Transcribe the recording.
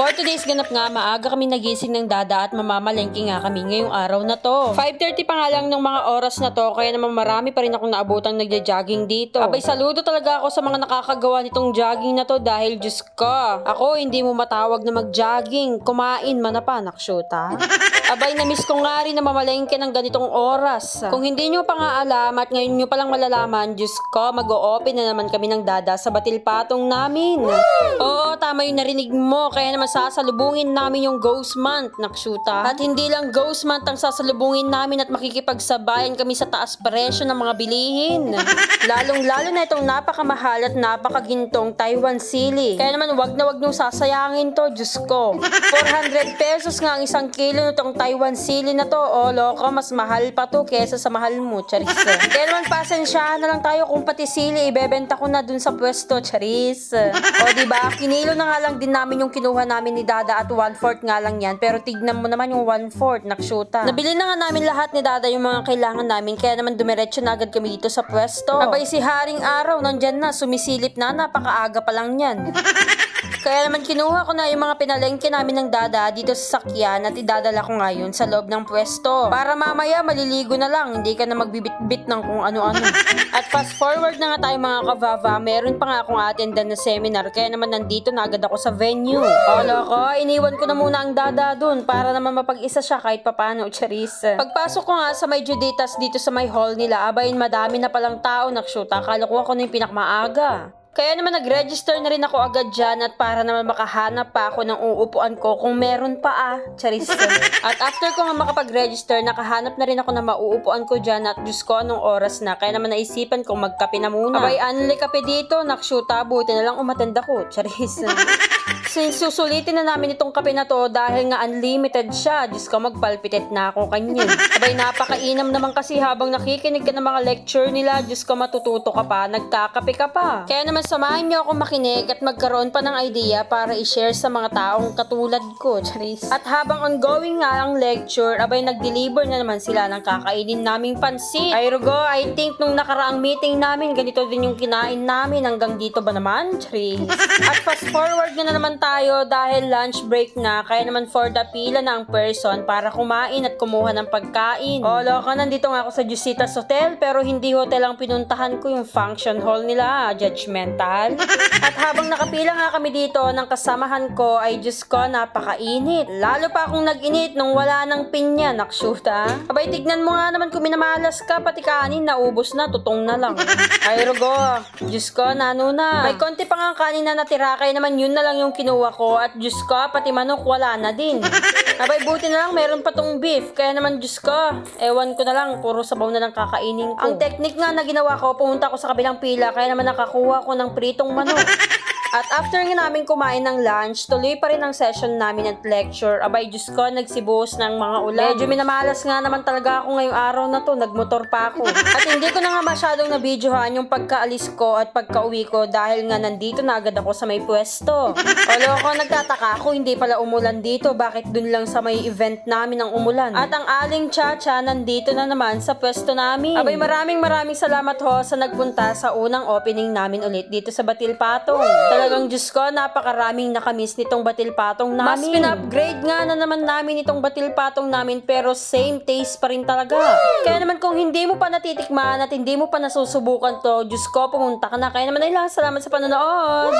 For today's ganap nga, maaga kami nagising ng dada at mamamalengke nga kami ngayong araw na to. 5:30 pa nga lang ng mga oras na to, kaya naman marami pa rin akong naabutang nagja-jogging dito. Abay, saludo talaga ako sa mga nakakagawa nitong jogging na to dahil Diyos ko, ako hindi mo matawag na mag-jogging, kumain man na pa, naksyuta. Abay, na-miss ko nga rin na mamalengke ng ganitong oras. Kung hindi nyo pa nga alam at ngayon nyo palang malalaman, Diyos ko, mag-o-open na naman kami ng dada sa batil patong namin. Oo, tama yung narinig mo, kaya naman sasalubungin namin yung Ghost Month, naksyuta. At hindi lang Ghost Month ang sasalubungin namin at makikipagsabayan kami sa taas presyo ng mga bilihin. Lalong-lalo na itong napakamahal at napakagintong Taiwan sili. Kaya naman wag na wag nyo sasayangin to, Diyos ko. 400 pesos nga ang isang kilo nitong Taiwan sili na to. O loko, mas mahal pa to kesa sa mahal mo, charis. Kaya naman pasensyahan na lang tayo kung pati sili ibebenta ko na dun sa pwesto, charis. O diba, kinilo na nga lang din namin yung kinuha namin ni Dada at 1/4 nga lang yan. Pero tignan mo naman yung 1/4, naksyuta. Nabili na nga namin lahat ni Dada yung mga kailangan namin, kaya naman dumiretso na agad kami dito sa pwesto. Abay, si Haring Araw nandyan na, sumisilip na, napakaaga pa lang yan. Kaya naman kinuha ko na yung mga pinalengke namin ng Dada dito sa sakyan at idadala ko ngayon sa loob ng pwesto. Para mamaya maliligo na lang, hindi ka na magbibit-bit ng kung ano-ano. At fast forward na nga tayo mga kavava, meron pa nga akong attendan na seminar, kaya naman nandito na agad ako sa venue. Olo ko, iniwan ko na muna ang Dada dun para naman mapag-isa siya kahit papano, charis. Pagpasok ko nga sa may Juditas dito sa may hall nila, abay madami na palang tao, nakshoot. Akala ko ako na yung pinakmaaga. Kaya naman nag-register na rin ako agad dyan at para naman makahanap pa ako ng uupuan ko kung meron pa charis. At after ko nga makapag-register, nakahanap na rin ako na mauupuan ko dyan at Diyos ko anong oras na. Kaya naman naisipan kong magkape na muna. Abay, anli kape dito, nakshuta, buti na lang umatend ako, charis. Since susulitin na namin itong kape na to dahil nga unlimited siya, Diyos ko magpalpitet na ako kanyan. Abay, napakainam naman kasi habang nakikinig ka ng mga lecture nila, Diyos ko matututo ka pa, nagkakape ka pa. Kaya naman samahan niyo ako makinig at magkaroon pa ng idea para i-share sa mga taong katulad ko, charis. At habang ongoing nga ang lecture, abay nag-deliver na naman sila ng kakainin naming pansit. Ay Rugo, I think nung nakaraang meeting namin, ganito din yung kinain namin, hanggang dito ba naman, charis. At fast forward na naman tayo dahil lunch break na, kaya naman for the pila na ang person para kumain at kumuha ng pagkain. O loko, nandito nga ako sa Jusitas Hotel, pero hindi hotel ang pinuntahan ko, yung function hall nila, judgmental. At habang nakapila nga kami dito ng kasamahan ko, ay Diyos ko, napakainit. Lalo pa akong nag-init nung wala ng pinya, nakshuta. Abay, tignan mo nga naman kung minamalas ka, pati kanin, naubos na, tutong na lang. Ay Rugo, Diyos ko, nano na. May konti pa nga kanin na natira, kaya naman yun na lang yung kinuha ko. At Diyos ko, pati manok, wala na din. Abay, buti na lang, meron pa tong beef. Kaya naman, Diyos ko, ewan ko na lang, puro sabaw na lang kakainin ko. Ang technique nga na ginawa ko, pumunta ko sa kabilang pila, kaya naman nakakuha ko ng pritong manok. At after nga namin kumain ng lunch, tuloy pa rin ang session namin at lecture. Abay, Diyos ko, nagsibuhos ng mga ulan. Medyo minamalas nga naman talaga ako ngayong araw na to, nagmotor pa ako. At hindi ko na nga masyadong nabidyohan yung pagkaalis ko at pagka-uwi ko dahil nga nandito na agad ako sa may pwesto. Olo ko, nagtataka ako, hindi pala umulan dito. Bakit dun lang sa may event namin ang umulan? At ang aling Chacha nandito na naman sa pwesto namin. Abay, maraming salamat ho sa nagpunta sa unang opening namin ulit dito sa Batil Patong. Talagang Diyos ko, napakaraming nakamiss nitong Batil Patong namin. Mas pin-upgrade nga na naman namin itong Batil Patong namin, pero same taste pa rin talaga. Kaya naman kung hindi mo pa natitikman at hindi mo pa nasusubukan to, Diyos ko, pumunta ka na. Kaya naman ay lang, salamat sa panonood.